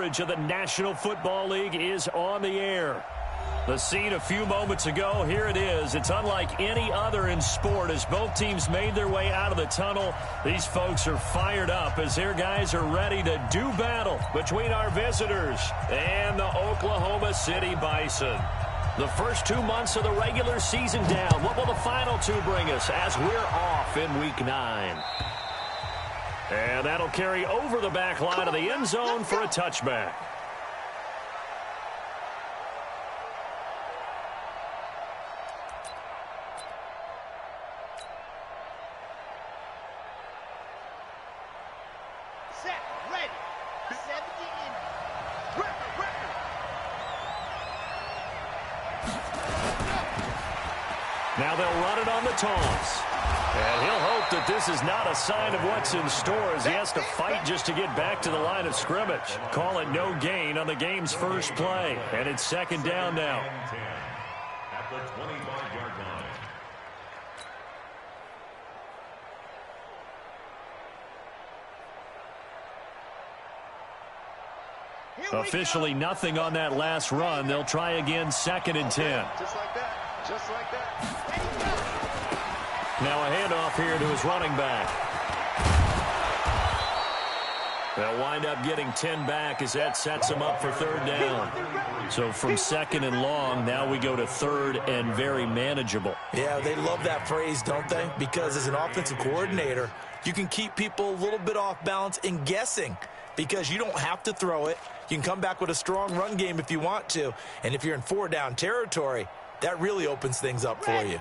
coverage of the National Football League is on the air. The scene a few moments ago, here it is. It's unlike any other in sport as both teams made their way out of the tunnel. These folks are fired up as their guys are ready to do battle between our visitors and the Oklahoma City Bison. The first 2 months of the regular season down. What will the final two bring us as we're off in Week 9? And that'll carry over the back line of the end zone for a touchback. Now they'll run it on the toss. And he'll hope that this is not a sign of what's in store as he has to fight just to get back to the line of scrimmage. Call it no gain on the game's first play. And it's second down now. At the 25-yard line. Officially nothing on that last run. They'll try again, second and 10. Just like that. Just like that. Now a handoff here to his running back. They'll wind up getting 10 back as that sets them up for third down. So from second and long, now we go to third and very manageable. Yeah, they love that phrase, don't they? Because as an offensive coordinator, you can keep people a little bit off balance and guessing because you don't have to throw it. You can come back with a strong run game if you want to. And if you're in four-down territory, that really opens things up for you.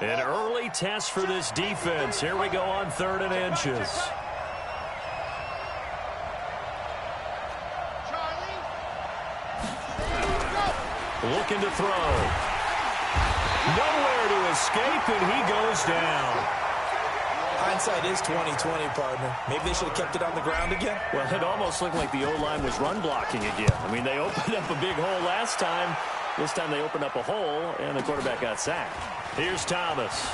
An early test for this defense. Here we go on third and inches. Looking to throw. Nowhere to escape, and he goes down. Hindsight is 20/20, partner. Maybe they should have kept it on the ground again. Well, it almost looked like the O-line was run blocking again. I mean, they opened up a big hole last time. This time they opened up a hole, and the quarterback got sacked. Here's Thomas.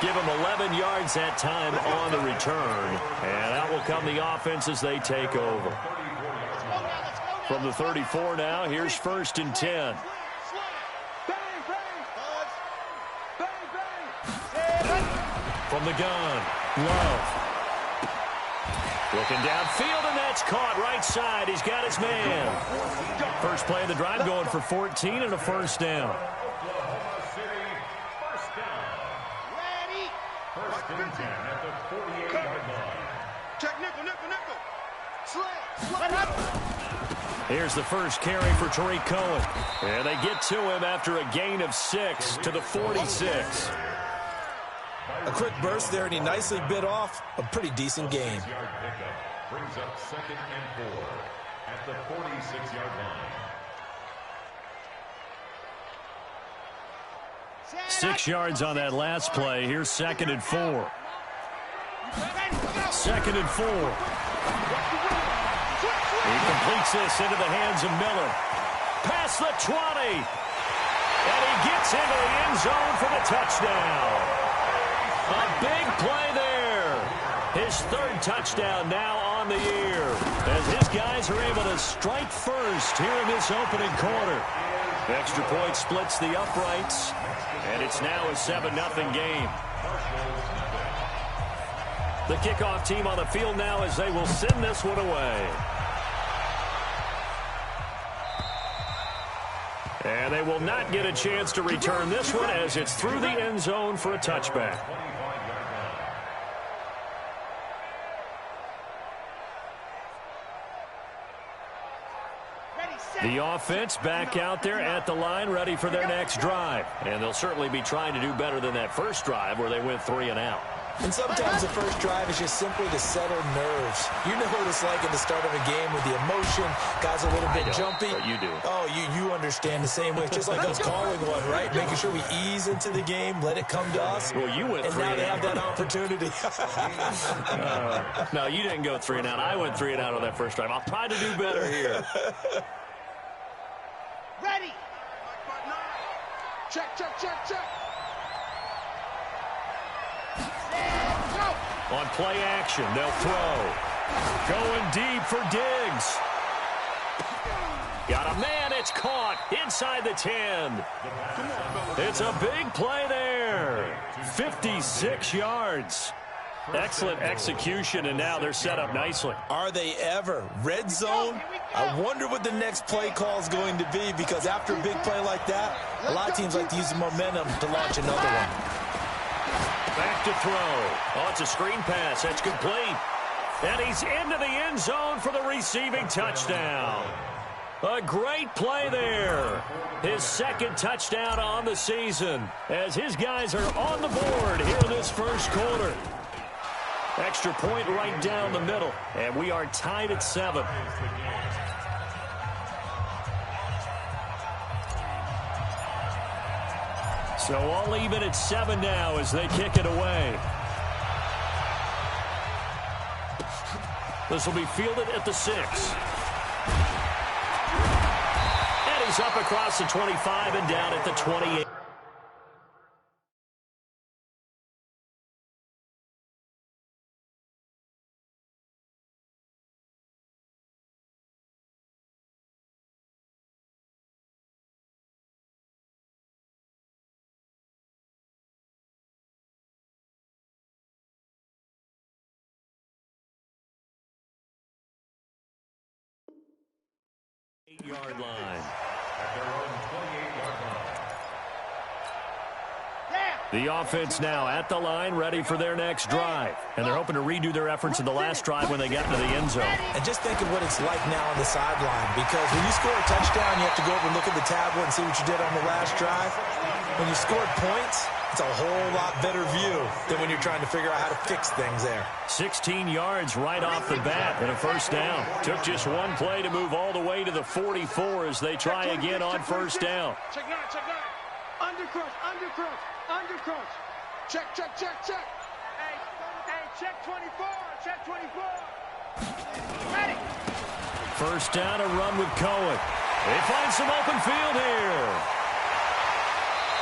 Give him 11 yards that time on the return. And out will come the offense as they take over. From the 34 now, here's first and 10. From the gun, Love. Looking downfield, and that's caught right side. He's got his man. First play of the drive going for 14 and a first down. First and 10 at the 48-yard line. Check nickel, nickel, nickel. Slap. Here's the first carry for Tariq Cohen. And they get to him after a gain of 6 to the 46. A quick burst there, and he nicely bit off a pretty decent gain. Brings up second and 4 at the 46-yard line. 6 yards on that last play. Here's second and 4. Second and 4. He completes this into the hands of Miller. Past the 20. And he gets into the end zone for the touchdown. A big play there. His third touchdown now on the year. As his guys are able to strike first here in this opening quarter. Extra point splits the uprights. And it's now a 7-0 game. The kickoff team on the field now as they will send this one away. And they will not get a chance to return this one as it's through the end zone for a touchback. The offense back out there at the line, ready for their next drive. And they'll certainly be trying to do better than that first drive where they went 3 and out. And sometimes the first drive is just simply to settle nerves. You know what it's like at the start of a game with the emotion. Guys a little bit jumpy. But you do. Oh, you understand the same way. It's just like us calling one, right? Making sure we ease into the game, let it come to us. Well, you went 3 and now and they out. have that opportunity. No, you didn't go 3 and out. I went 3 and out on that first drive. I'll try to do better here. Ready. Check, check, check, check. On play action, they'll throw. Going deep for Diggs. Got a man, it's caught inside the 10. It's a big play there. 56 yards. Excellent execution, and now they're set up nicely. Are they ever? Red zone? I wonder what the next play call is going to be, because after a big play like that, a lot of teams like to use the momentum to launch another one. Back to throw. Oh, it's a screen pass. That's complete. And he's into the end zone for the receiving touchdown. A great play there. His second touchdown on the season as his guys are on the board here in this first quarter. Extra point right down the middle, and we are tied at 7. So all even at 7 now as they kick it away. This will be fielded at the 6. And he's up across the 25 and down at the 28. Yard line. The offense now at the line, ready for their next drive. And they're hoping to redo their efforts in the last drive when they got into the end zone. And just think of what it's like now on the sideline, because when you score a touchdown, you have to go over and look at the tablet and see what you did on the last drive. When you scored points, it's a whole lot better view than when you're trying to figure out how to fix things there. 16 yards right off the bat and a first down. Took just one play to move all the way to the 44 as they try again on first down. Check 9, check 9. Undercross, undercross, undercross. Check, check, check, check. Hey, check 24, check 24. Ready. First down, a run with Cohen. They find some open field here.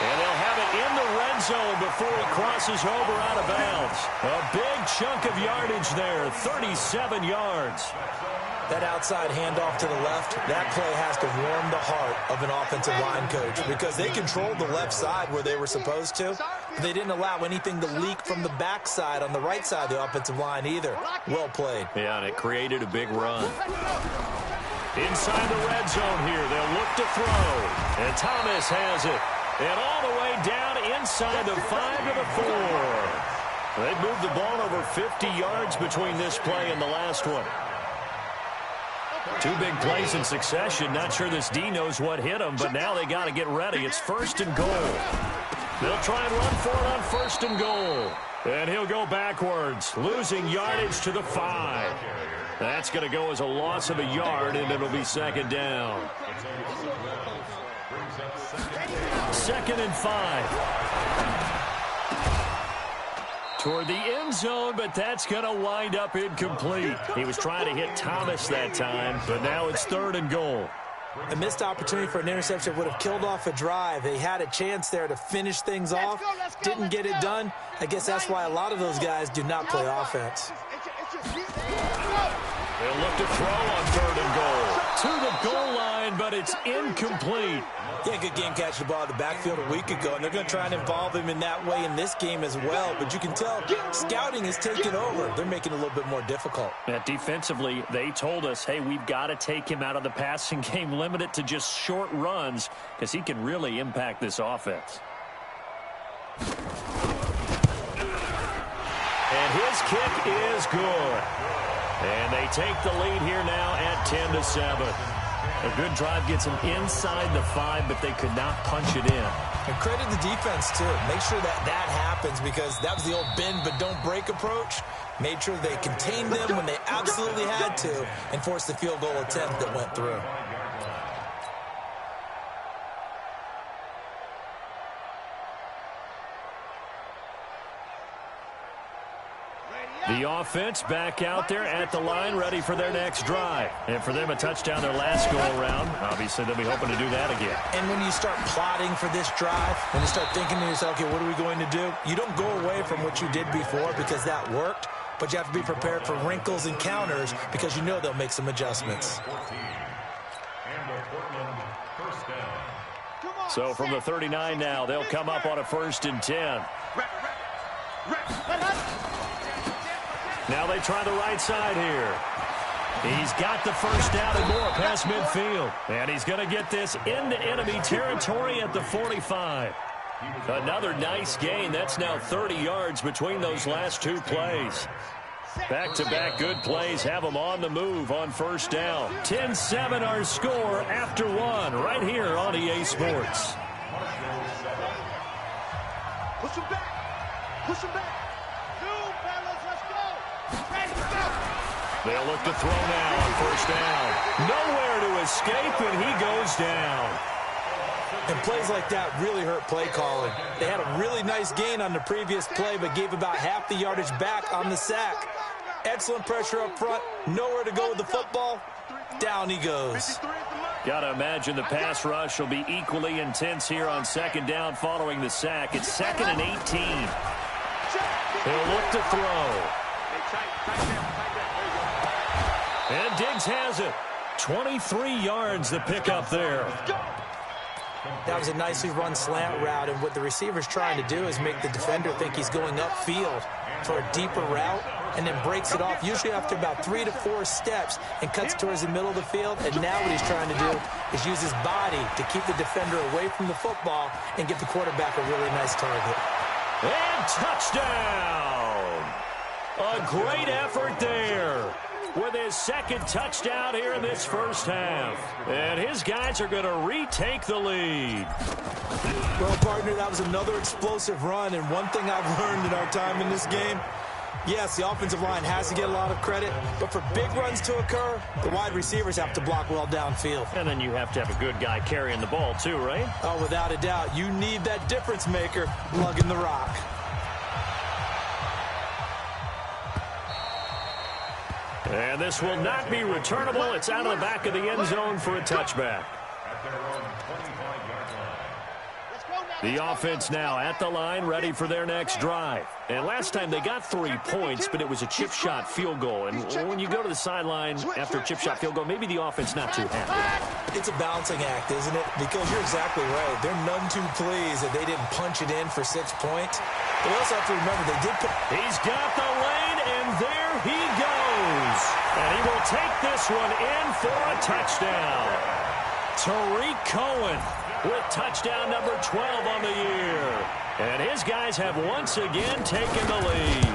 And they'll have it in the red zone before he crosses over out of bounds. A big chunk of yardage there, 37 yards. That outside handoff to the left, that play has to warm the heart of an offensive line coach, because they controlled the left side where they were supposed to. They didn't allow anything to leak from the backside on the right side of the offensive line either. Well played. Yeah, and it created a big run. Inside the red zone here, they'll look to throw. And Thomas has it. And all the way down inside the 5 to the 4. They moved the ball over 50 yards between this play and the last one. 2 big plays in succession. Not sure this D knows what hit them, but now they got to get ready. It's first and goal. They'll try and run for it on first and goal. And he'll go backwards, losing yardage to the 5. That's going to go as a loss of a yard, and it'll be second down. 2nd and 5. Toward the end zone, but that's going to wind up incomplete. He was trying to hit Thomas that time, but now it's 3rd and goal. A missed opportunity for an interception would have killed off a drive. They had a chance there to finish things off. Didn't get it done. I guess that's why a lot of those guys do not play offense. They'll look to throw on 3rd and goal. To the goal line, but it's incomplete. Yeah, good game catching the ball in the backfield a week ago, and they're going to try and involve him in that way in this game as well. But you can tell scouting is taking over. They're making it a little bit more difficult. Defensively, they told us, hey, we've got to take him out of the passing game, limit it to just short runs, because he can really impact this offense. And his kick is good. And they take the lead here now at 10-7. A good drive gets them inside the 5, but they could not punch it in. And credit the defense, too. Make sure that happens, because that was the old bend but don't break approach. Made sure they contained them when they absolutely had to and forced the field goal attempt that went through. The offense back out there at the line, ready for their next drive. And for them, a touchdown their last go-around. Obviously, they'll be hoping to do that again. And when you start plotting for this drive, when you start thinking to yourself, okay, what are we going to do? You don't go away from what you did before because that worked, but you have to be prepared for wrinkles and counters because you know they'll make some adjustments. So from the 39 now, they'll come up on a 1st and 10. Now they try the right side here. He's got the first down and more past midfield. And he's going to get this into enemy territory at the 45. Another nice gain. That's now 30 yards between those last 2 plays. Back-to-back good plays have them on the move on 1st down. 10-7 our score after 1 right here on EA Sports. Push him back. Push him back. Two, fellas, let's go. Ready, go. They'll look to throw now on 1st down. Nowhere to escape, and he goes down. And plays like that really hurt play calling. They had a really nice gain on the previous play, but gave about half the yardage back on the sack. Excellent pressure up front. Nowhere to go with the football. Down he goes. Got to imagine the pass rush will be equally intense here on 2nd down following the sack. It's 2nd and 18. He'll look to throw. And Diggs has it. 23 yards the pickup there. That was a nicely run slant route, and what the receiver's trying to do is make the defender think he's going upfield for a deeper route, and then breaks it off, usually after about 3 to 4 steps, and cuts towards the middle of the field. And now what he's trying to do is use his body to keep the defender away from the football and get the quarterback a really nice target. And touchdown! A great effort there with his 2nd touchdown here in this 1st half. And his guys are going to retake the lead. Well, partner, that was another explosive run, and one thing I've learned in our time in this game, yes, the offensive line has to get a lot of credit, but for big runs to occur, the wide receivers have to block well downfield. And then you have to have a good guy carrying the ball too, right? Oh, without a doubt. You need that difference maker lugging the rock. And this will not be returnable. It's out of the back of the end zone for a touchback. The offense now at the line, ready for their next drive. And last time they got 3 points, but it was a chip shot field goal. And when you go to the sideline after a chip shot field goal, maybe the offense not too happy. It's a balancing act, isn't it? Because you're exactly right. They're none too pleased that they didn't punch it in for 6 points. But we also have to remember they did put... He's got the lane, and there he goes. And he will take this one in for a touchdown. Tariq Cohen with touchdown number 12 on the year. And his guys have once again taken the lead.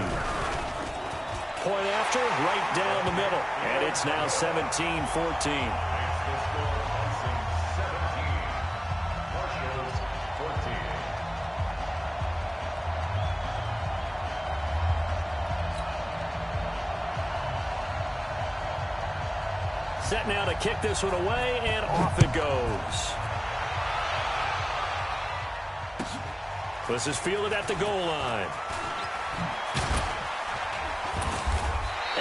Point after, right down the middle. And it's now 17-14. Set now to kick this one away, and off it goes. This is fielded at the goal line.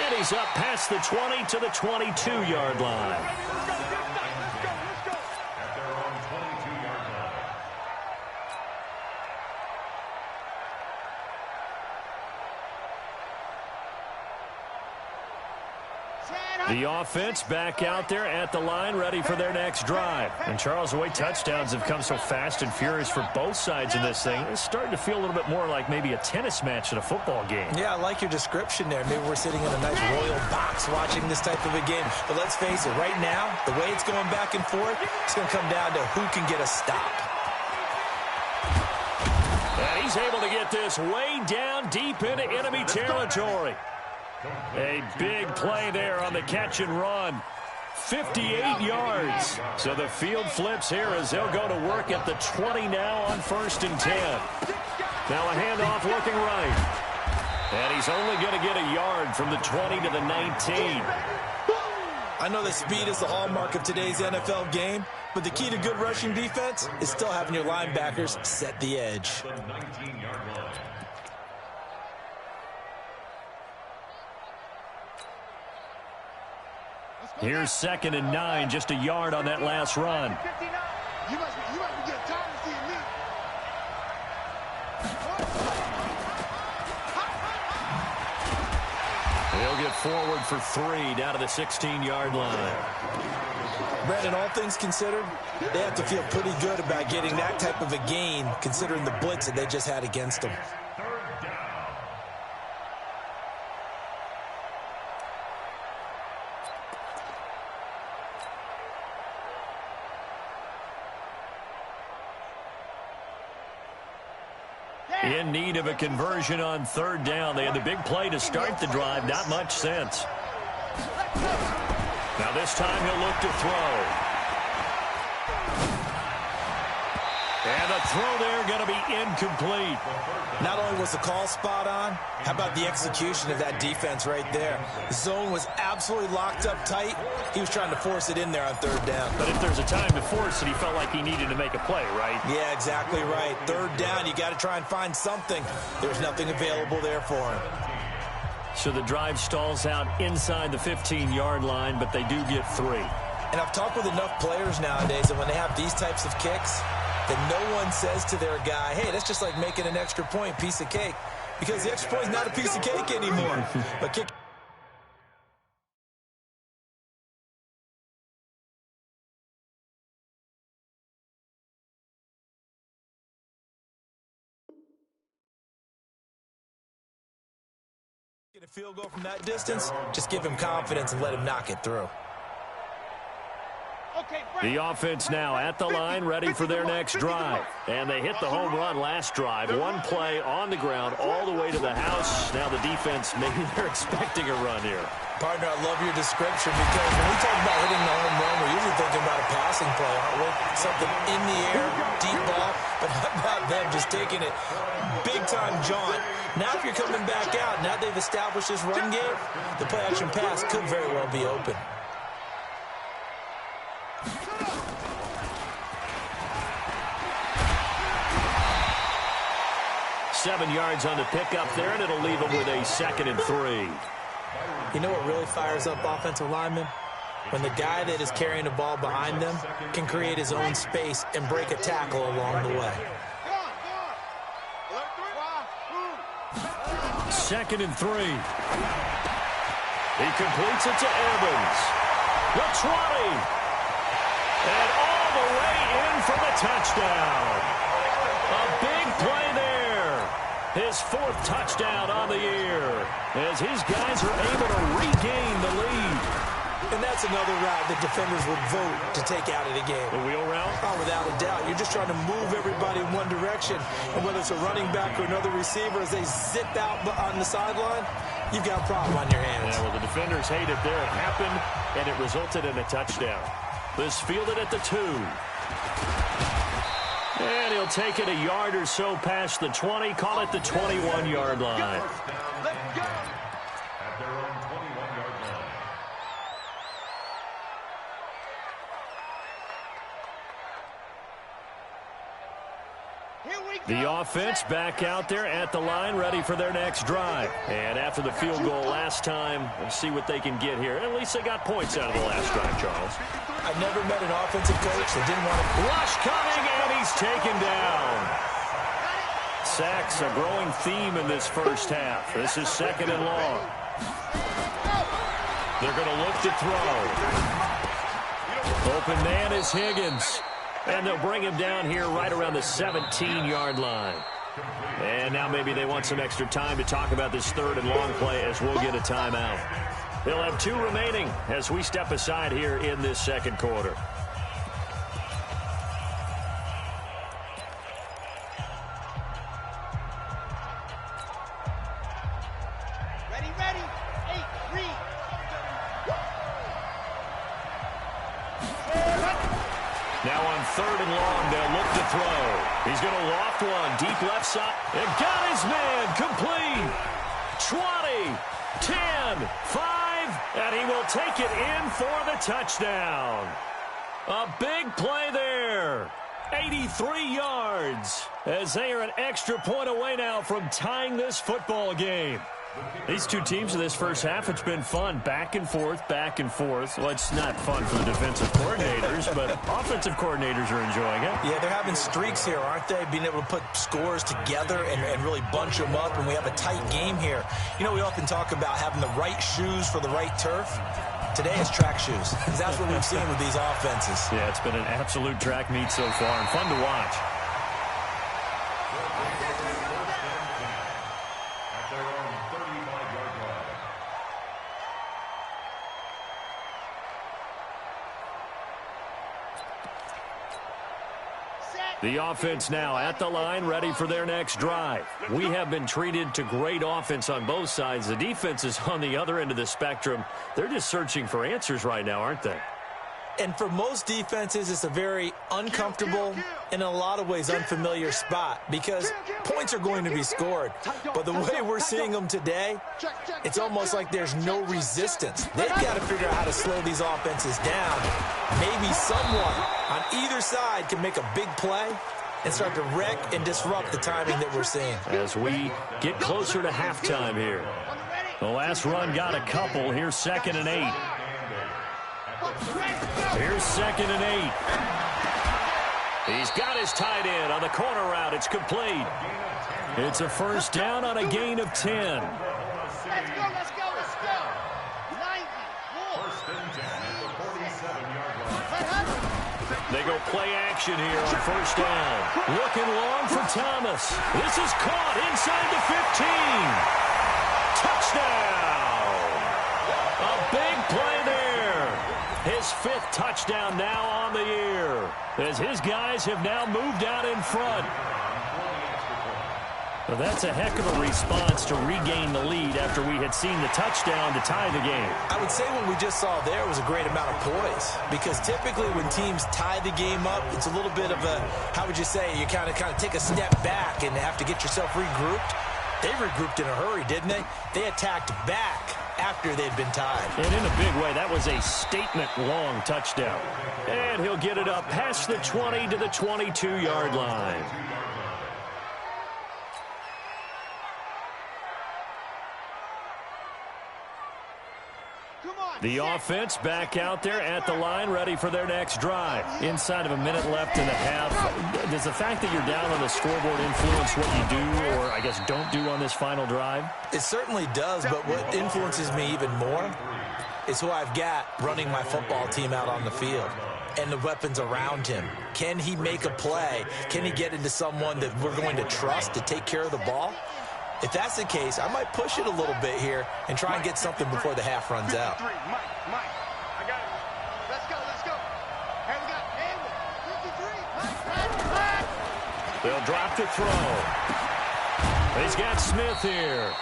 And he's up past the 20 to the 22-yard line. The offense back out there at the line, ready for their next drive. And Charles, the way touchdowns have come so fast and furious for both sides in this thing, it's starting to feel a little bit more like maybe a tennis match at a football game. Yeah, I like your description there. Maybe we're sitting in a nice royal box watching this type of a game. But let's face it, right now, the way it's going back and forth, it's going to come down to who can get a stop. And he's able to get this way down deep into enemy territory. A big play there on the catch and run. 58 yards. So the field flips here as they'll go to work at the 20 now on 1st and 10. Now a handoff looking right. And he's only going to get a yard from the 20 to the 19. I know that speed is the hallmark of today's NFL game, but the key to good rushing defense is still having your linebackers set the edge. Here's 2nd and 9, just a yard on that last run. You must be getting tired of seeing me. will get forward for 3 down to the 16-yard line. Brandon, all things considered, they have to feel pretty good about getting that type of a gain considering the blitz that they just had against them. In need of a conversion on 3rd down. They had the big play to start the drive. Not much sense. Now this time he'll look to throw. And the throw there going to be incomplete. Not only was the call spot on, how about the execution of that defense right there? The zone was absolutely locked up tight. He was trying to force it in there on 3rd down. But if there's a time to force it, he felt like he needed to make a play, right? Yeah, exactly right. 3rd down, you got to try and find something. There's nothing available there for him. So the drive stalls out inside the 15-yard line, but they do get 3. And I've talked with enough players nowadays that when they have these types of kicks, that no one says to their guy, hey, that's just like making an extra point, piece of cake. Because the extra point is not a piece of cake anymore. But kick. Get a field goal from that distance, just give him confidence and let him knock it through. The offense now at the line, ready for their next drive. And they hit the home run last drive. One play on the ground all the way to the house. Now the defense, maybe they're expecting a run here. Partner, I love your description because when we talk about hitting the home run, we're usually thinking about a passing play, aren't we? Something in the air, deep ball. But how about them just taking it big-time jaunt? Now if you're coming back out, now they've established this run game, the play-action pass could very well be open. 7 yards on the pickup there, and it'll leave them with a 2nd and 3. You know what really fires up offensive linemen? When the guy that is carrying the ball behind them can create his own space and break a tackle along the way. 2nd and 3. He completes it to Evans. The 20. And all the way in for the touchdown. A big play there. His 4th touchdown on the year as his guys are able to regain the lead. And that's another route that defenders would vote to take out of the game. The wheel route? Oh, without a doubt. You're just trying to move everybody in one direction. And whether it's a running back or another receiver, as they zip out on the sideline, you've got a problem on your hands. Yeah, well, the defenders hate it there. It happened, and it resulted in a touchdown. This fielded at the 2. And he'll take it a yard or so past the 20, call it the 21-yard line. Let's go. At their own 21-yard line. The offense back out there at the line, ready for their next drive. And after the field goal last time, we'll see what they can get here. At least they got points out of the last drive, Charles. I've never met an offensive coach that didn't want to... Rush coming, and he's taken down. Sacks, a growing theme in this first half. This is 2nd and long. They're going to look to throw. Open man is Higgins. And they'll bring him down here right around the 17-yard line. And now maybe they want some extra time to talk about this 3rd and long play as we'll get a timeout. They'll have 2 remaining as we step aside here in this 2nd quarter. Ready, ready. 8, read. Now on 3rd and long, they'll look to throw. He's going to loft one deep left side. And got his man complete. 20, 10, 5, and he will take it in for the touchdown. A big play there. 83 yards as they are an extra point away now from tying this football game. These two teams in this first half, it's been fun. Back and forth, back and forth. Well, it's not fun for the defensive coordinators, but offensive coordinators are enjoying it. Yeah, they're having streaks here, aren't they? Being able to put scores together and really bunch them up, and we have a tight game here. You know, we often talk about having the right shoes for the right turf. Today is track shoes, because that's what we've seen with these offenses. Yeah, it's been an absolute track meet so far, and fun to watch. The offense now at the line, ready for their next drive. We have been treated to great offense on both sides. The defense is on the other end of the spectrum. They're just searching for answers right now, aren't they? And for most defenses, it's a very uncomfortable and in a lot of ways unfamiliar spot because points are going to be scored. But the way we're seeing them today, it's almost like there's no resistance. They've got to figure out how to slow these offenses down. Maybe someone on either side can make a big play and start to wreck and disrupt the timing that we're seeing. As we get closer to halftime here. The last run got a couple. Here's 2nd and 8. Here's 2nd and 8. He's got his tight end on the corner route. It's complete. It's a first down on a gain of 10. Let's go, let's go, let's go. 94. First and 10 at the 47-yard line. They go play action here on first down. Looking long for Thomas. This is caught inside the 15. Touchdown. A big play there. His 5th touchdown now on the year, as his guys have now moved out in front. Well, that's a heck of a response to regain the lead after we had seen the touchdown to tie the game. I would say what we just saw there was a great amount of poise because typically when teams tie the game up, it's a little bit of a, how would you say, you kind of take a step back and have to get yourself regrouped. They regrouped in a hurry, didn't they? They attacked back after they'd been tied. And in a big way, that was a statement-long touchdown. And he'll get it up past the 20 to the 22-yard line. The offense back out there at the line, ready for their next drive. Inside of a minute left in the half, does the fact that you're down on the scoreboard influence what you do or, I guess, don't do on this final drive? It certainly does, but what influences me even more is who I've got running my football team out on the field and the weapons around him. Can he make a play? Can he get into someone that we're going to trust to take care of the ball? If that's the case, I might push it a little bit here and try and get something before the half runs out. Mike, I got it. Let's go, let's go. Hey, we got Campbell, 53. They'll drop to throw. He's got Smith here.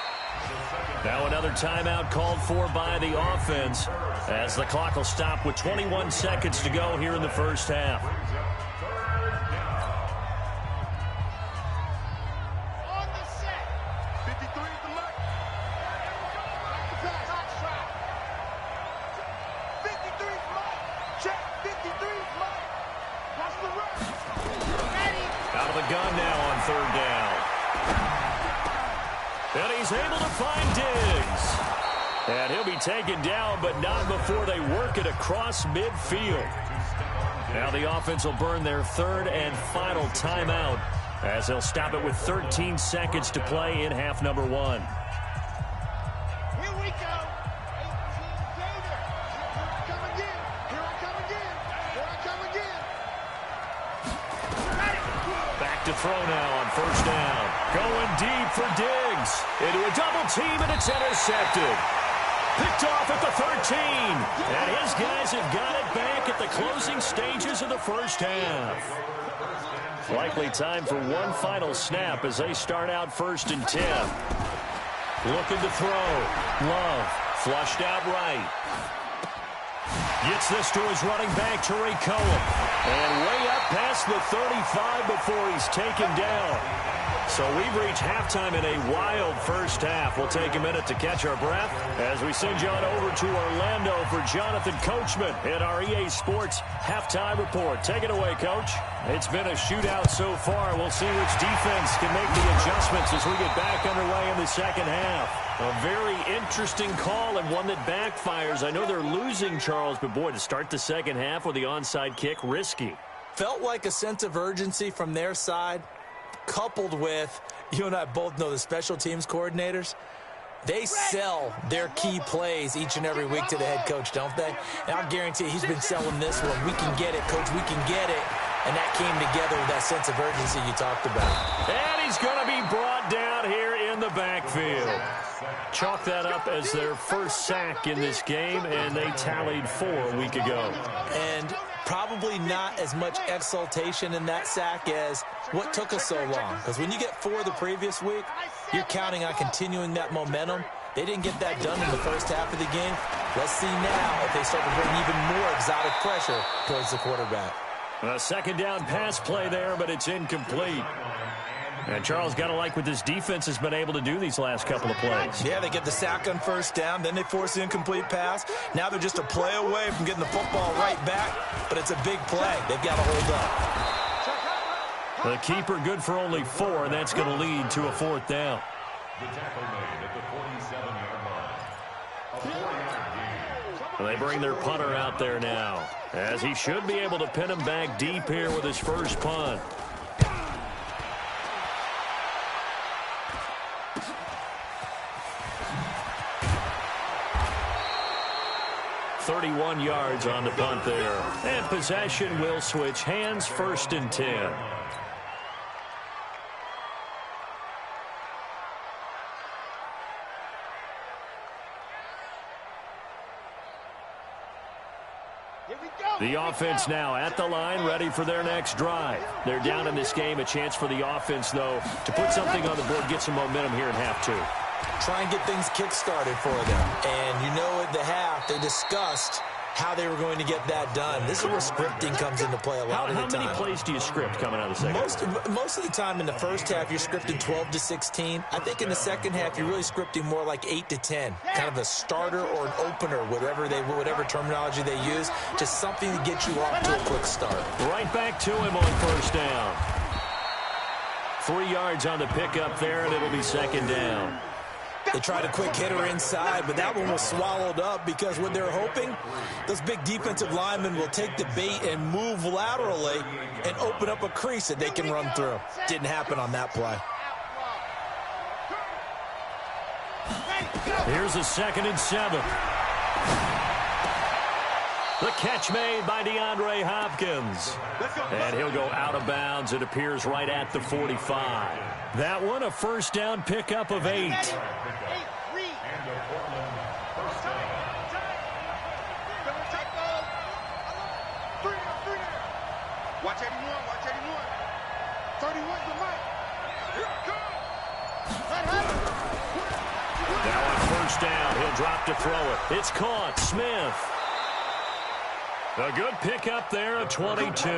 Now another timeout called for by the offense as the clock will stop with 21 seconds to go here in the first half. Out of the gun now on 3rd down. And he's able to find Diggs. And he'll be taken down, but not before they work it across midfield. Now the offense will burn their 3rd and final timeout as they'll stop it with 13 seconds to play in half number 1. Here we go. 18 Gator. Here I come again. Here I come again. Here I come again. Back to throw now on first down. Going deep for Diggs. Into a double team, and it's intercepted. Picked off at the 13. And his guys have got it back at the closing stages of the first half. Likely time for one final snap as they start out 1st and 10. Looking to throw. Love. Flushed out right. Gets this to his running back, Tariq Cohen. And way up past the 35 before he's taken down. So we've reached halftime in a wild first half. We'll take a minute to catch our breath as we send you on over to Orlando for Jonathan Coachman in our EA Sports Halftime Report. Take it away, Coach. It's been a shootout so far. We'll see which defense can make the adjustments as we get back underway in the second half. A very interesting call and one that backfires. I know they're losing, Charles, but boy, to start the second half with the onside kick, risky. Felt like a sense of urgency from their side, coupled with, you and I both know the special teams coordinators, they sell their key plays each and every week to the head coach, don't they? And I'll guarantee he's been selling this one. We can get it, Coach, we can get it. And that came together with that sense of urgency you talked about. And he's going to be brought down here in the backfield. Chalk that up as their first sack in this game, and they tallied 4 a week ago. And probably not as much exultation in that sack as what took us so long. Because when you get 4 the previous week, you're counting on continuing that momentum. They didn't get that done in the first half of the game. Let's see now if they start to bring even more exotic pressure towards the quarterback. A second down pass play there, but it's incomplete. And Charles, got to like what this defense has been able to do these last couple of plays. Yeah, they get the sack on first down, then they force the incomplete pass. Now they're just a play away from getting the football right back, but it's a big play. They've got to hold up. The keeper good for only 4, and that's going to lead to a 4th down. The tackle made at the 47-yard line. A 4-yard gain. They bring their punter out there now, as he should be able to pin him back deep here with his first punt. 31 yards on the punt there. And possession will switch hands, 1st and 10. The offense now at the line, ready for their next drive. They're down in this game. A chance for the offense, though, to put something on the board, get some momentum here in half 2. Try and get things kick-started for them. And you know at the half, they discussed how they were going to get that done. This is where scripting comes into play a lot of the time. How many plays do you script coming out of the second? Most of the time in the first half, you're scripting 12 to 16. I think in the second half, you're really scripting more like 8 to 10. Kind of a starter or an opener, whatever terminology they use, just something to get you off to a quick start. Right back to him on first down. 3 yards on the pickup there, and it'll be second down. They tried a quick hitter inside, but that one was swallowed up because what they're hoping, those big defensive linemen will take the bait and move laterally and open up a crease that they can run through. Didn't happen on that play. Here's a 2nd and 7. The catch made by DeAndre Hopkins. And he'll go out of bounds. It appears right at the 45. That one a first down pickup of 8. Watch 81, watch 81. 31's the mic. Here it comes. Now on first down, he'll drop to throw it. It's caught. Smith. A good pickup there at 22.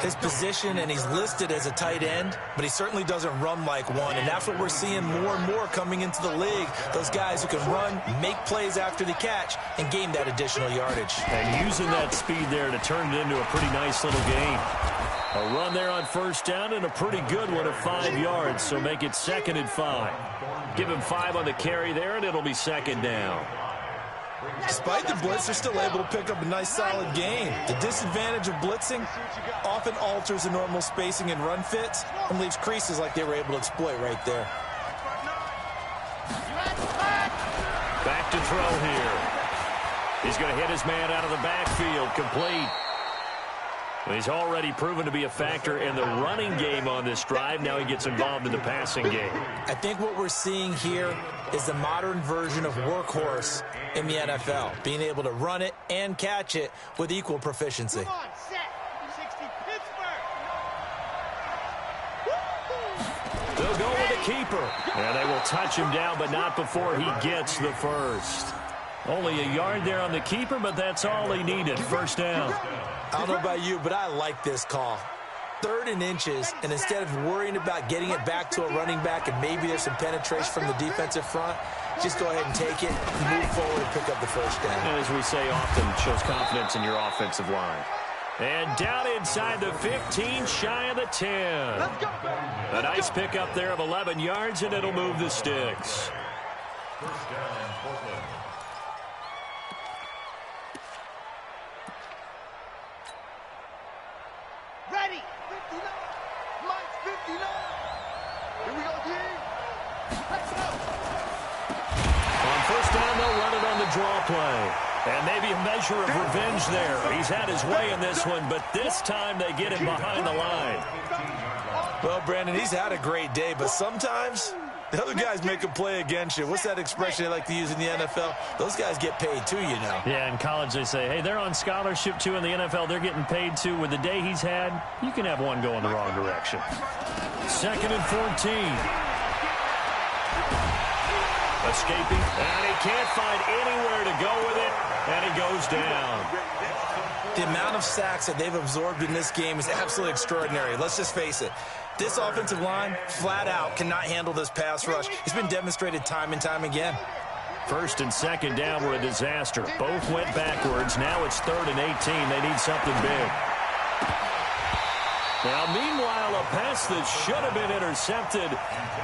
His position, and he's listed as a tight end, but he certainly doesn't run like one, and that's what we're seeing more and more coming into the league. Those guys who can run, make plays after the catch, and gain that additional yardage. And using that speed there to turn it into a pretty nice little gain. A run there on first down and a pretty good one at 5 yards, so make it 2nd and 5. Give him 5 on the carry there, and it'll be second down. Despite the blitz, they're still able to pick up a nice solid gain. The disadvantage of blitzing often alters the normal spacing and run fits and leaves creases like they were able to exploit right there. Back to throw here. He's going to hit his man out of the backfield, complete. He's already proven to be a factor in the running game on this drive. Now he gets involved in the passing game. I think what we're seeing here is the modern version of workhorse in the NFL, being able to run it and catch it with equal proficiency. Come on, set. 60 Pittsburgh. They'll go with the keeper. And they will touch him down, but not before he gets the first. Only a yard there on the keeper, but that's all he needed. First down. I don't know about you, but I like this call. 3rd and inches, and instead of worrying about getting it back to a running back and maybe there's some penetration from the defensive front, just go ahead and take it, move forward, and pick up the first down. And as we say often, it shows confidence in your offensive line. And down inside the 15, shy of the 10. A nice pickup there of 11 yards, and it'll move the sticks. First down, Portland. Ready. 59. Mike's 59. Here we go, D. Let's go. On first down, they'll run it on the draw play. And maybe a measure of revenge there. He's had his way in this one, but this time they get him behind the line. Well, Brandon, he's had a great day, but sometimes the other guys make a play against you. What's that expression they like to use in the NFL? Those guys get paid too, you know. Yeah, in college they say, hey, they're on scholarship too. In the NFL, they're getting paid too. With the day he's had, you can have one going the wrong direction. 2nd and 14. Escaping, and he can't find anywhere to go with it, and he goes down. The amount of sacks that they've absorbed in this game is absolutely extraordinary. Let's just face it. This offensive line, flat out, cannot handle this pass rush. It's been demonstrated time and time again. 1st and 2nd down were a disaster. Both went backwards. Now it's 3rd and 18. They need something big. Now, meanwhile, a pass that should have been intercepted,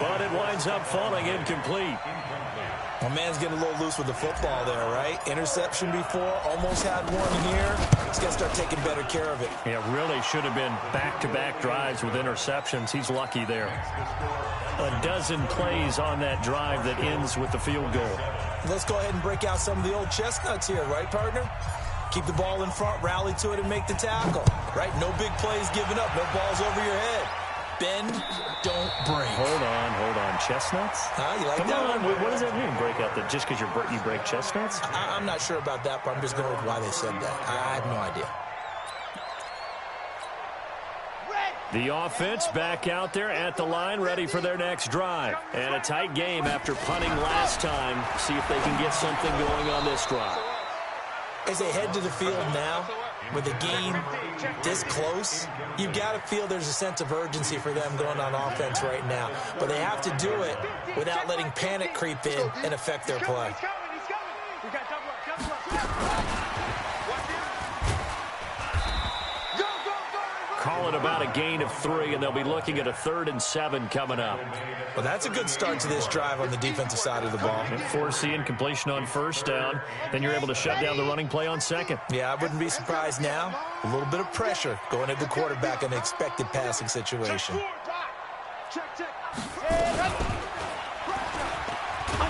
but it winds up falling incomplete. Well, man's getting a little loose with the football there, right? Interception before, almost had one here. He's got to start taking better care of it. Yeah, really should have been back-to-back drives with interceptions. He's lucky there. A dozen plays on that drive that ends with the field goal. Let's go ahead and break out some of the old chestnuts here, right, partner? Keep the ball in front, rally to it, and make the tackle, right? No big plays given up, no balls over your head. Bend, don't break. Hold on. Chestnuts? You like Come that on. one? What does that mean, break out? Just because you break chestnuts? I'm not sure about that, but I'm just going with why they said that. I have no idea. The offense back out there at the line, ready for their next drive. And a tight game after punting last time. See if they can get something going on this drive. As they head to the field now, with the game this close, you've got to feel there's a sense of urgency for them going on offense right now. But they have to do it without letting panic creep in and affect their play. He's coming. We got double up. Call it about a gain of 3, and they'll be looking at a 3rd and 7 coming up. Well, that's a good start to this drive on the defensive side of the ball. And forcing completion on first down. Then you're able to shut down the running play on 2nd. Yeah, I wouldn't be surprised now. A little bit of pressure going at the quarterback in an expected passing situation.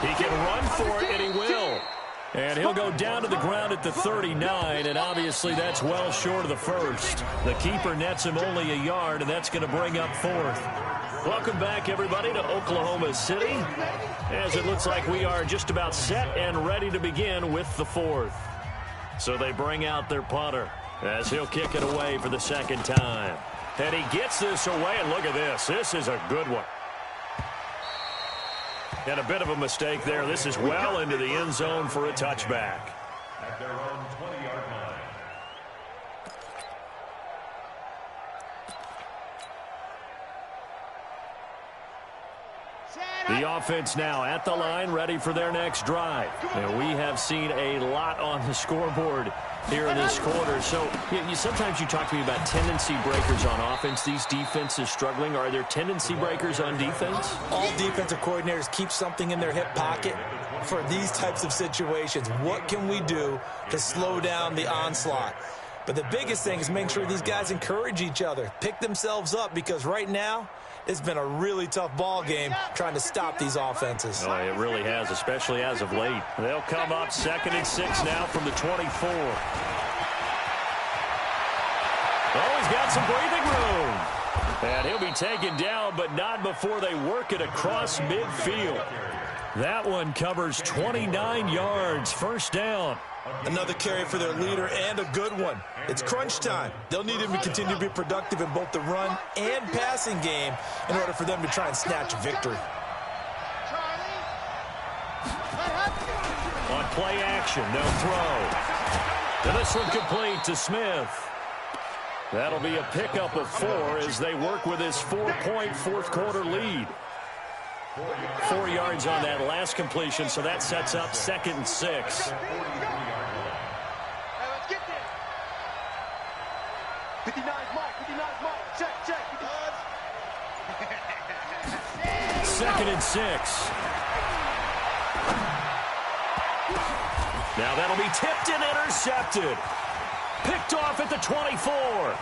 He can run for it, and he will. And he'll go down to the ground at the 39, and obviously that's well short of the first. The keeper nets him only a yard, and that's going to bring up 4th. Welcome back, everybody, to Oklahoma City, as it looks like we are just about set and ready to begin with the 4th. So they bring out their punter as he'll kick it away for the 2nd time. And he gets this away, and look at this. This is a good one. And a bit of a mistake there. This is well into the end zone for a touchback. At their own 20-yard line. The offense now at the line, ready for their next drive. And we have seen a lot on the scoreboard here in this quarter. So sometimes you talk to me about tendency breakers on offense. These defenses struggling. Are there tendency breakers on defense? All defensive coordinators keep something in their hip pocket for these types of situations. What can we do to slow down the onslaught? But the biggest thing is making sure these guys encourage each other, pick themselves up, because right now it's been a really tough ball game trying to stop these offenses. Oh, it really has, especially as of late. They'll come up 2nd and 6 now from the 24. Oh, he's got some breathing room. And he'll be taken down, but not before they work it across midfield. That one covers 29 yards, first down. Another carry for their leader, and a good one. It's crunch time. They'll need him to continue to be productive in both the run and passing game in order for them to try and snatch a victory. On play action, they'll throw. And this one complete to Smith. That'll be a pickup of 4 as they work with this 4-point fourth-quarter lead. 4 yards on that last completion, so that sets up 2nd and 6. 2nd and 6. Now that'll be tipped and intercepted. Picked off at the 24.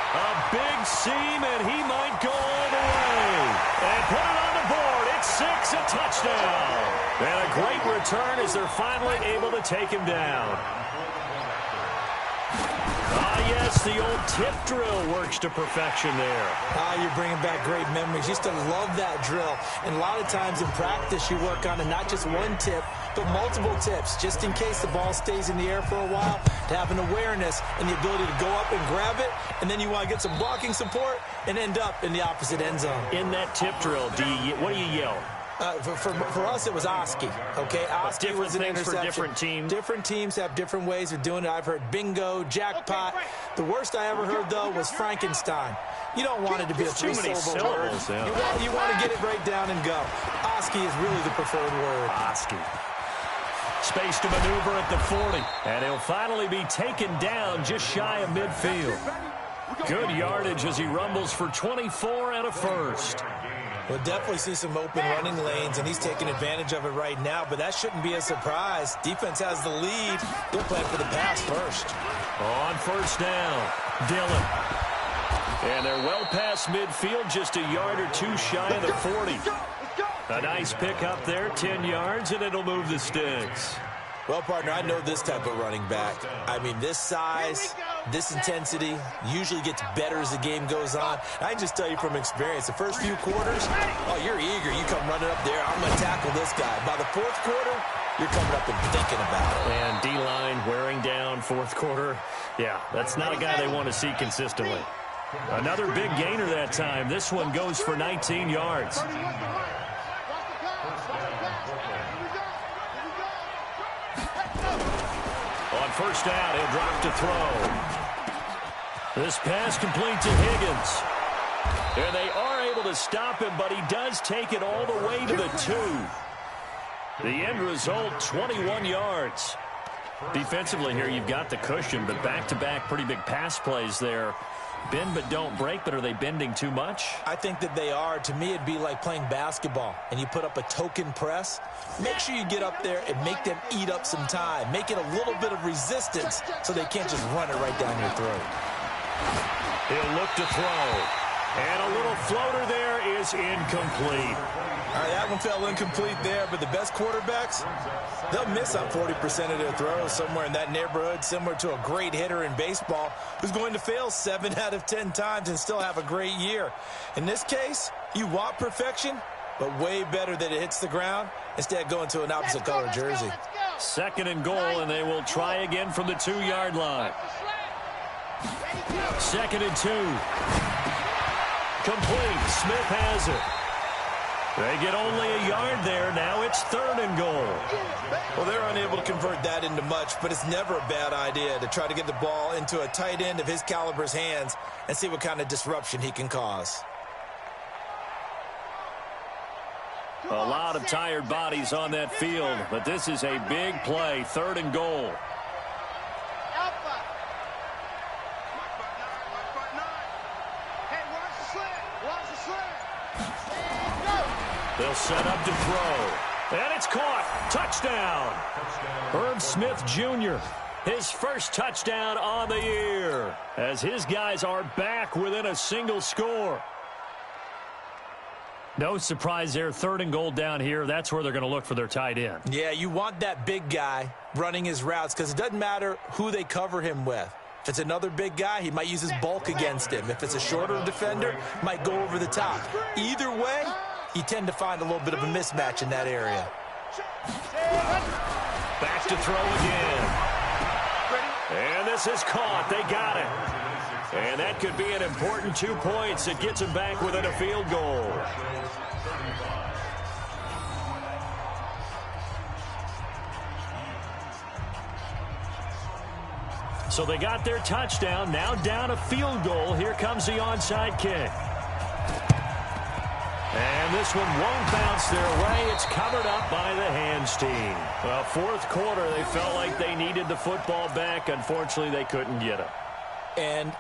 A big seam, and he might go all the way. And put it on the board. It's 6, a touchdown. And a great return as they're finally able to take him down. Yes, the old tip drill works to perfection there. You're bringing back great memories. Used to love that drill. And a lot of times in practice, you work on it, not just one tip, but multiple tips, just in case the ball stays in the air for a while, to have an awareness and the ability to go up and grab it, and then you want to get some blocking support and end up in the opposite end zone. In that tip drill, what do you yell? For us, it was Oski. Okay, Oski was an interception. For different teams. Different teams have different ways of doing it. I've heard bingo, jackpot. The worst I ever heard, though, was Frankenstein. You don't want it to be a three-syllable word. Yeah. You want to get it right down and go. Oski is really the preferred word. Oski. Space to maneuver at the 40. And he'll finally be taken down just shy of midfield. Good yardage as he rumbles for 24 and a first. We'll definitely see some open running lanes, and he's taking advantage of it right now, but that shouldn't be a surprise. Defense has the lead. They'll play for the pass first. On first down, Dillon. And they're well past midfield, just a yard or two shy of the 40. A nice pick up there, 10 yards, and it'll move the sticks. Well, partner, I know this type of running back. I mean, this size, this intensity usually gets better as the game goes on. I can just tell you from experience, the first few quarters, oh, you're eager. You come running up there, I'm going to tackle this guy. By the fourth quarter, you're coming up and thinking about it. And D-line wearing down fourth quarter. Yeah, that's not a guy they want to see consistently. Another big gainer that time. This one goes for 19 yards. On first down, he'll drop to throw. This pass complete to Higgins. And they are able to stop him, but he does take it all the way to the 2. The end result, 21 yards. Defensively here, you've got the cushion, but back-to-back pretty big pass plays there. Bend but don't break, but are they bending too much? I think that they are. To me, it'd be like playing basketball, and you put up a token press. Make sure you get up there and make them eat up some time. Make it a little bit of resistance so they can't just run it right down your throat. He'll look to throw. And a little floater there is incomplete. All right, that one fell incomplete there, but the best quarterbacks, they'll miss on 40% of their throws, somewhere in that neighborhood, similar to a great hitter in baseball who's going to fail 7 out of 10 times and still have a great year. In this case, you want perfection, but way better that it hits the ground instead of going to an opposite color jersey. 2nd and goal, and they will try again from the 2-yard line. 2nd and 2. Complete. Smith has it. They get only a yard there. Now it's 3rd and goal. Well, they're unable to convert that into much, but it's never a bad idea to try to get the ball into a tight end of his caliber's hands and see what kind of disruption he can cause. A lot of tired bodies on that field, but this is a big play. 3rd and goal. They'll set up to throw. And it's caught. Touchdown. Herb Smith Jr., his first touchdown on the year, as his guys are back within a single score. No surprise there. 3rd and goal down here. That's where they're going to look for their tight end. Yeah, you want that big guy running his routes because it doesn't matter who they cover him with. If it's another big guy, he might use his bulk against him. If it's a shorter defender, might go over the top. Either way, you tend to find a little bit of a mismatch in that area. Back to throw again. And this is caught. They got it. And that could be an important 2 points. It gets them back within a field goal. So they got their touchdown. Now down a field goal. Here comes the onside kick. And this one won't bounce their way. It's covered up by the hands team. Well, fourth quarter, they felt like they needed the football back. Unfortunately, they couldn't get it. And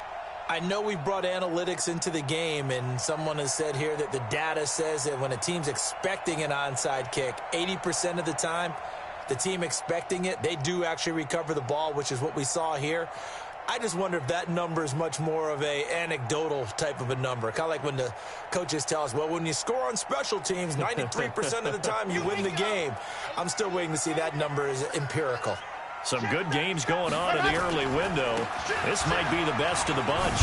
I know we brought analytics into the game, and someone has said here that the data says that when a team's expecting an onside kick, 80% of the time, the team expecting it, they do actually recover the ball, which is what we saw here. I just wonder if that number is much more of a anecdotal type of a number. Kind of like when the coaches tell us, well, when you score on special teams, 93% of the time you win the game. I'm still waiting to see that number is empirical. Some good games going on in the early window. This might be the best of the bunch.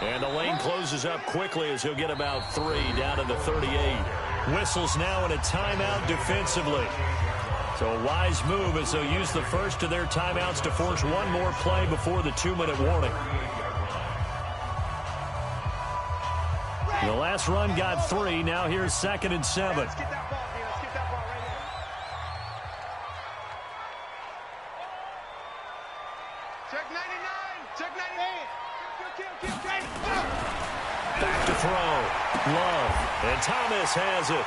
And the lane closes up quickly as he'll get about 3 down to the 38. Whistles now in a timeout defensively. So a wise move as they'll use the first of their timeouts to force one more play before the 2-minute warning. The last run got 3. Now here's 2nd and 7. Let's get that ball here. Let's get that ball right here. Check 99. Check 98. Back to throw. Love. And Thomas has it.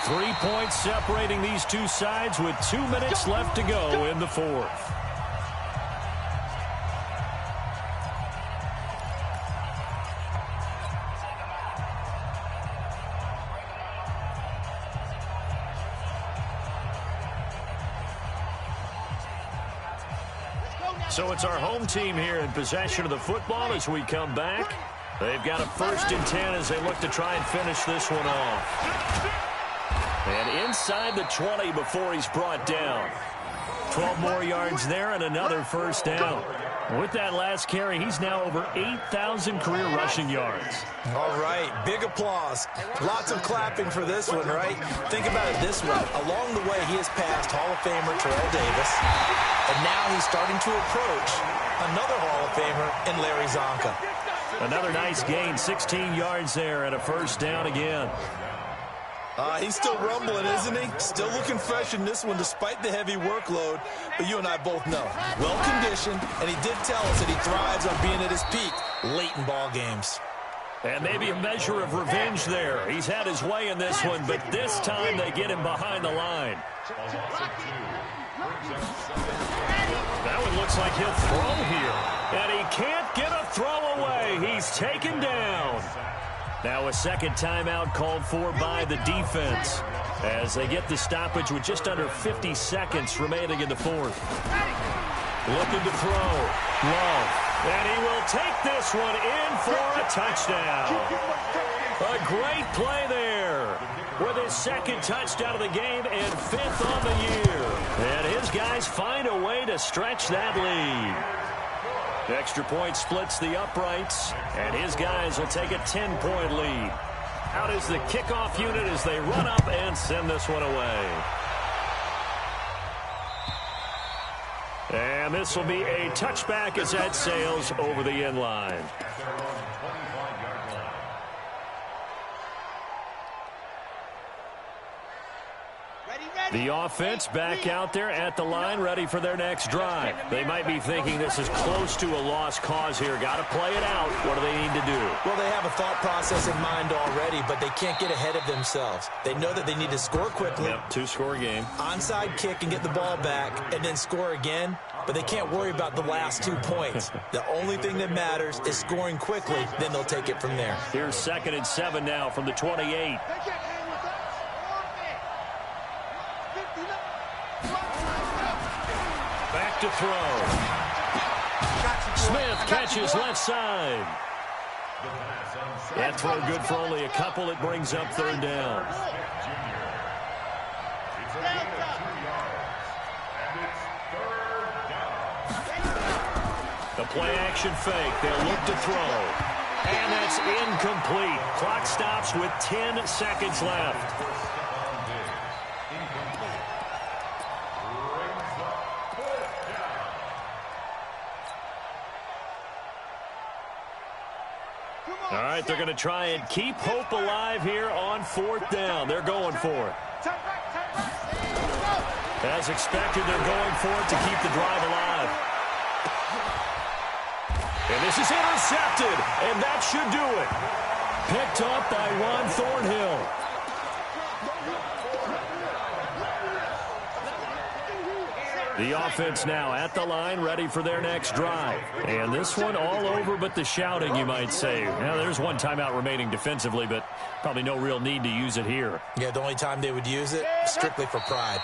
3 points separating these two sides with 2 minutes left to go in the fourth. So it's our home team here in possession of the football as we come back. They've got a 1st and 10 as they look to try and finish this one off. And inside the 20 before he's brought down. 12 more yards there and another 1st down. With that last carry, he's now over 8,000 career rushing yards. All right, big applause. Lots of clapping for this one, right? Think about it this way. Along the way, he has passed Hall of Famer Terrell Davis, and now he's starting to approach another Hall of Famer in Larry Zonka. Another nice gain, 16 yards there and a 1st down again. He's still rumbling, isn't he? Still looking fresh in this one despite the heavy workload. But you and I both know, well-conditioned, and he did tell us that he thrives on being at his peak late in ball games. And maybe a measure of revenge there. He's had his way in this one, but this time they get him behind the line. That one looks like he'll throw here. And he can't get a throw away. He's taken down. Now a second timeout called for by the defense as they get the stoppage with just under 50 seconds remaining in the fourth. Looking to throw. Love. And he will take this one in for a touchdown. A great play there with his 2nd touchdown of the game and 5th on the year. And his guys find a way to stretch that lead. Extra point splits the uprights, and his guys will take a 10-point lead. Out is the kickoff unit as they run up and send this one away. And this will be a touchback as that sails over the end line. The offense back out there at the line, ready for their next drive. They might be thinking this is close to a lost cause here. Got to play it out. What do they need to do? Well, they have a thought process in mind already, but they can't get ahead of themselves. They know that they need to score quickly. Yep, 2-score game. Onside kick and get the ball back and then score again, but they can't worry about the last 2 points. The only thing that matters is scoring quickly, then they'll take it from there. Here's 2nd and 7 now from the 28. Back to throw. Smith catches left side. That throw good for only a couple. It brings up 3rd down. The play action fake. They'll look to throw. And that's incomplete. Clock stops with 10 seconds left. All right, they're going to try and keep hope alive here on 4th down. They're going for it. As expected, they're going for it to keep the drive alive. And this is intercepted, and that should do it. Picked up by Juan Thornhill. The offense now at the line, ready for their next drive. And this one all over but the shouting, you might say. Now, there's one timeout remaining defensively, but probably no real need to use it here. Yeah, the only time they would use it, strictly for pride.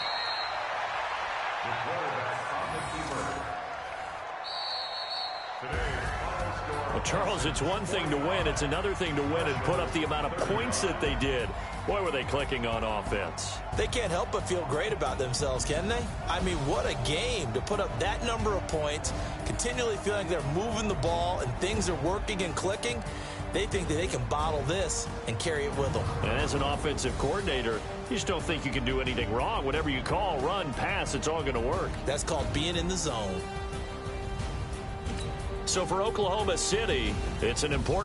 Well, Charles, it's one thing to win. It's another thing to win and put up the amount of points that they did. Boy, were they clicking on offense. They can't help but feel great about themselves, can they? I mean, what a game to put up that number of points, continually feeling like they're moving the ball and things are working and clicking. They think that they can bottle this and carry it with them. And as an offensive coordinator, you just don't think you can do anything wrong. Whatever you call, run, pass, it's all going to work. That's called being in the zone. So for Oklahoma City, it's an important